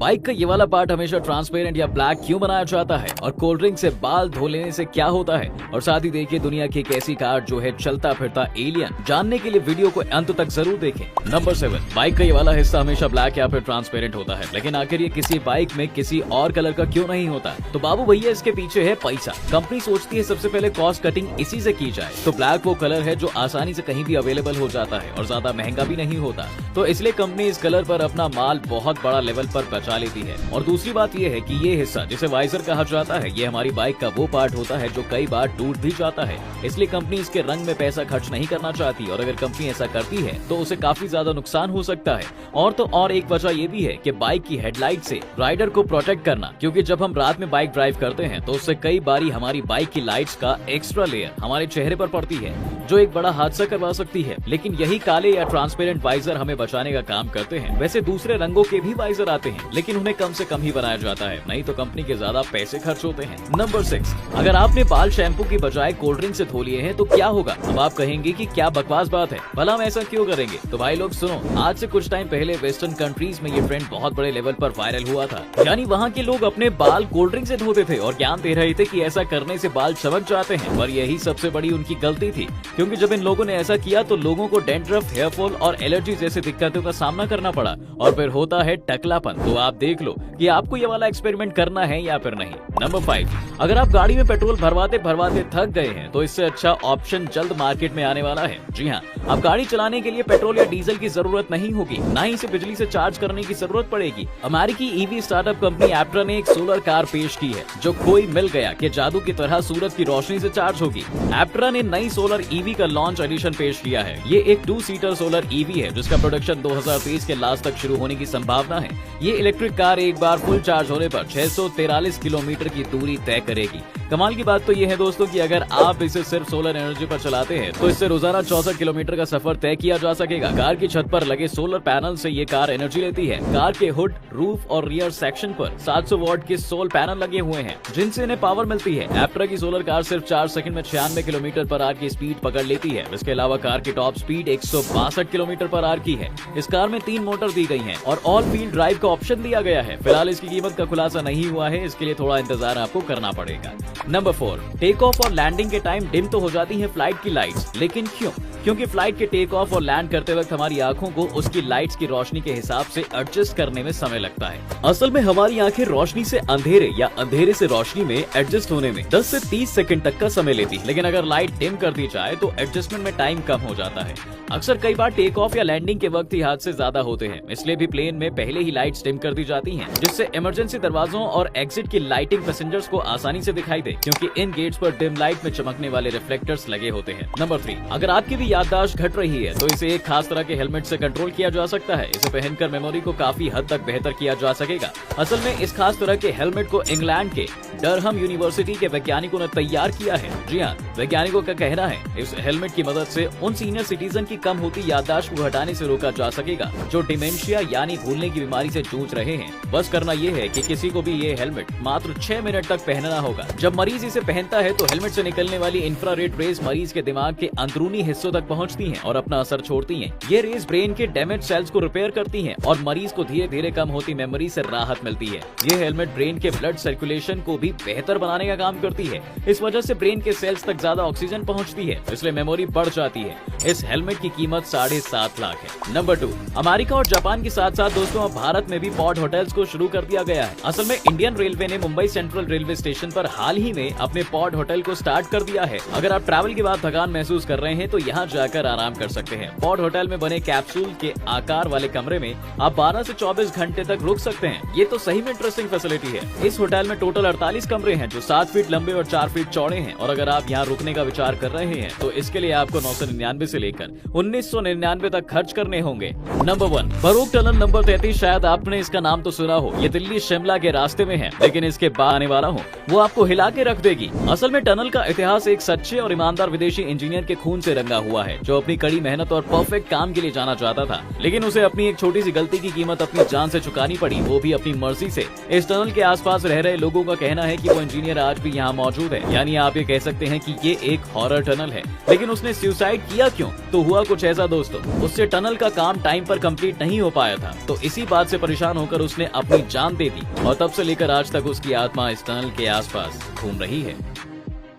Bike का ये वाला पार्ट हमेशा ट्रांसपेरेंट या ब्लैक क्यों बनाया जाता है, और कोल्ड ड्रिंक से बाल धो लेने से क्या होता है, और साथ ही देखिए दुनिया की एक ऐसी कार जो है चलता फिरता एलियन। जानने के लिए वीडियो को अंत तक जरूर देखें। नंबर 7, बाइक का ये वाला हिस्सा हमेशा ब्लैक या फिर ट्रांसपेरेंट होता है, लेकिन आखिर ये किसी बाइक में किसी और कलर का क्यों नहीं होता? तो बाबू भैया इसके पीछे है पैसा। कंपनी सोचती है सबसे पहले कॉस्ट कटिंग इसी से की जाए। तो ब्लैक वो कलर है जो आसानी से कहीं भी अवेलेबल हो जाता है और ज्यादा महंगा भी नहीं होता, तो इसलिए कंपनी इस कलर पर अपना माल बहुत बड़ा लेवल पर बचा लेती है। और दूसरी बात ये है कि ये हिस्सा जिसे वाइजर कहा जाता है, ये हमारी बाइक का वो पार्ट होता है जो कई बार टूट भी जाता है, इसलिए कंपनी इसके रंग में पैसा खर्च नहीं करना चाहती, और अगर कंपनी ऐसा करती है तो उसे काफी ज्यादा नुकसान हो सकता है। और तो और एक वजह ये भी है कि बाइक की हेडलाइट से राइडर को प्रोटेक्ट करना, क्योंकि जब हम रात में बाइक ड्राइव करते हैं तो उससे कई बारी हमारी बाइक की लाइट्स का एक्स्ट्रा लेयर हमारे चेहरे पर पड़ती है, जो एक बड़ा हादसा करवा सकती है। लेकिन यही काले या ट्रांसपेरेंट वाइजर हमें बचाने का काम करते हैं। वैसे दूसरे रंगों के भी वाइजर आते हैं, लेकिन उन्हें कम से कम ही बनाया जाता है, नहीं तो कंपनी के ज्यादा पैसे खर्च होते हैं। नंबर 6, अगर आपने बाल शैम्पू की बजाय कोल्ड ड्रिंक से धो लिए हैं तो क्या होगा? अब आप कहेंगे कि क्या बकवास बात है, भला हम ऐसा क्यों करेंगे? तो भाई लोग सुनो, आज से कुछ टाइम पहले वेस्टर्न कंट्रीज में ये ट्रेंड बहुत बड़े लेवल पर वायरल हुआ था। यानी वहाँ के लोग अपने बाल कोल्ड ड्रिंक से धोते थे और ज्ञान दे रहे थे कि ऐसा करने से बाल चमक जाते हैं, पर यही सबसे बड़ी उनकी गलती थी, क्योंकि जब इन लोगों ने ऐसा किया तो लोगों को डैंड्रफ, हेयर फॉल और एलर्जी जैसी दिक्कतों का सामना करना पड़ा, और फिर होता है टकलापन। तो आप देख लो कि आपको ये वाला एक्सपेरिमेंट करना है या फिर नहीं। नंबर 5, अगर आप गाड़ी में पेट्रोल भरवाते भरवाते थक गए हैं तो इससे अच्छा ऑप्शन जल्द मार्केट में आने वाला है। जी हाँ, अब गाड़ी चलाने के लिए पेट्रोल या डीजल की जरूरत नहीं होगी, ना ही इसे बिजली से चार्ज करने की जरूरत पड़ेगी। अमेरिकी ईवी स्टार्टअप कंपनी एप्ट्रा ने एक सोलर कार पेश की है जो कोई मिल गया कि जादू की तरह सूरज की रोशनी से चार्ज होगी। एप्ट्रा ने नई सोलर ईवी का लॉन्च एडिशन पेश किया है। ये एक 2 सीटर सोलर ईवी है जिसका प्रोडक्शन 2023 के लास्ट तक शुरू होने की संभावना है। ये इलेक्ट्रिक कार एक बार फुल चार्ज होने पर 643 किलोमीटर की दूरी तय करेगी। कमाल की बात तो ये है दोस्तों कि अगर आप इसे सिर्फ सोलर एनर्जी पर चलाते हैं तो इससे रोजाना 64 किलोमीटर का सफर तय किया जा सकेगा। कार की छत पर लगे सोलर पैनल से ये कार एनर्जी लेती है। कार के हुड, रूफ और रियर सेक्शन पर 700 वॉट के सोल पैनल लगे हुए हैं जिनसे इन्हें पावर मिलती है। एप्ट्रा की सोलर कार सिर्फ 4 सेकंड में 96 किलोमीटर पर आवर की स्पीड पकड़ लेती है। इसके अलावा कार की top speed 162 kilometre per hour की है। इस कार में 3 मोटर दी गई है और ऑल व्हील ड्राइव का ऑप्शन दिया गया है। फिलहाल इसकी कीमत का खुलासा नहीं हुआ है, इसके लिए थोड़ा इंतजार आपको करना पड़ेगा। नंबर 4, टेक ऑफ और लैंडिंग के टाइम डिम तो हो जाती है फ्लाइट की लाइट्स, लेकिन क्यों? क्योंकि फ्लाइट के टेक ऑफ और लैंड करते वक्त हमारी आंखों को उसकी लाइट्स की रोशनी के हिसाब से एडजस्ट करने में समय लगता है। असल में हमारी आंखें रोशनी से अंधेरे या अंधेरे से रोशनी में एडजस्ट होने में 10 से 30 सेकंड तक का समय लेती है, लेकिन अगर लाइट डिम कर दी जाए तो एडजस्टमेंट में टाइम कम हो जाता है। अक्सर कई बार टेक ऑफ या लैंडिंग के वक्त ही हादसे ज्यादा होते हैं, इसलिए भी प्लेन में पहले ही लाइट्स डिम कर दी जाती हैं, जिससे इमरजेंसी दरवाजों और एग्जिट की लाइटिंग पैसेंजर्स को आसानी से दिखाई दे, क्योंकि इन गेट्स पर डिम लाइट में चमकने वाले रिफ्लेक्टर्स लगे होते हैं। नंबर 3, अगर आपकी भी याददाश्त घट रही है तो इसे एक खास तरह के हेलमेट से कंट्रोल किया जा सकता है। इसे पहनकर मेमोरी को काफी हद तक बेहतर किया जा सकेगा। असल में इस खास तरह के हेलमेट को इंग्लैंड के डरहम यूनिवर्सिटी के वैज्ञानिकों ने तैयार किया है। जी हाँ, वैज्ञानिकों का कहना है इस हेलमेट की मदद से उन सीनियर सिटीजन की कम होती याददाश्त को घटाने से रोका जा सकेगा जो डिमेंशिया यानी भूलने की बीमारी से जूझ रहे हैं। बस करना ये है कि किसी को भी ये हेलमेट मात्र 6 मिनट तक पहनना होगा। जब मरीज इसे पहनता है तो हेलमेट से निकलने वाली इंफ्रारेड रेज मरीज के दिमाग के अंदरूनी हिस्सों तक पहुंचती हैं और अपना असर छोड़ती हैं। ये रेज ब्रेन के डैमेज सेल्स को रिपेयर करती हैं और मरीज को धीरे धीरे कम होती मेमोरी से राहत मिलती है। ये हेलमेट ब्रेन के ब्लड सर्कुलेशन को भी बेहतर बनाने का काम करती है। इस वजह से ब्रेन के सेल्स तक ज्यादा ऑक्सीजन पहुंचती है, इसलिए मेमोरी बढ़ जाती है। इस हेलमेट की कीमत 7.5 लाख है। नंबर 2, अमेरिका और जापान के साथ साथ दोस्तों अब भारत में भी पॉड होटल्स को शुरू कर दिया गया है। असल में इंडियन रेलवे ने मुंबई सेंट्रल रेलवे स्टेशन पर हाल ही में अपने पॉड होटल को स्टार्ट कर दिया है। अगर आप ट्रैवल के बाद थकान महसूस कर रहे हैं तो यहाँ जाकर आराम कर सकते हैं। पॉड होटल में बने कैप्सूल के आकार वाले कमरे में आप 12 से 24 घंटे तक रुक सकते हैं। ये तो सही में इंटरेस्टिंग फैसिलिटी है। इस होटल में टोटल 48 कमरे हैं जो 7 फीट लंबे और 4 फीट चौड़े हैं, और अगर आप यहाँ रुकने का विचार कर रहे हैं तो इसके लिए आपको 999 से लेकर 1999 तक खर्च करने होंगे। नंबर 1, फरोख टनल नंबर 33। शायद आपने इसका नाम तो सुना हो। ये दिल्ली शिमला के रास्ते में है, लेकिन इसके बाद आने वाला हूँ वो आपको हिला के रख देगी। असल में टनल का इतिहास एक सच्चे और ईमानदार विदेशी इंजीनियर के खून से रंगा हुआ हुआ है, जो अपनी कड़ी मेहनत और परफेक्ट काम के लिए जाना चाहता था, लेकिन उसे अपनी एक छोटी सी गलती की कीमत अपनी जान से चुकानी पड़ी, वो भी अपनी मर्जी से। इस टनल के आसपास रह रहे लोगों का कहना है कि वो इंजीनियर आज भी यहाँ मौजूद है, यानी आप ये कह सकते हैं कि ये एक हॉरर टनल है। लेकिन उसने सुसाइड किया क्यों? तो हुआ कुछ ऐसा दोस्तों, उससे टनल का काम टाइम पर कंप्लीट नहीं हो पाया था, तो इसी बात से परेशान होकर उसने अपनी जान दे दी और तब से लेकर आज तक उसकी आत्मा इस टनल के आसपास घूम रही है।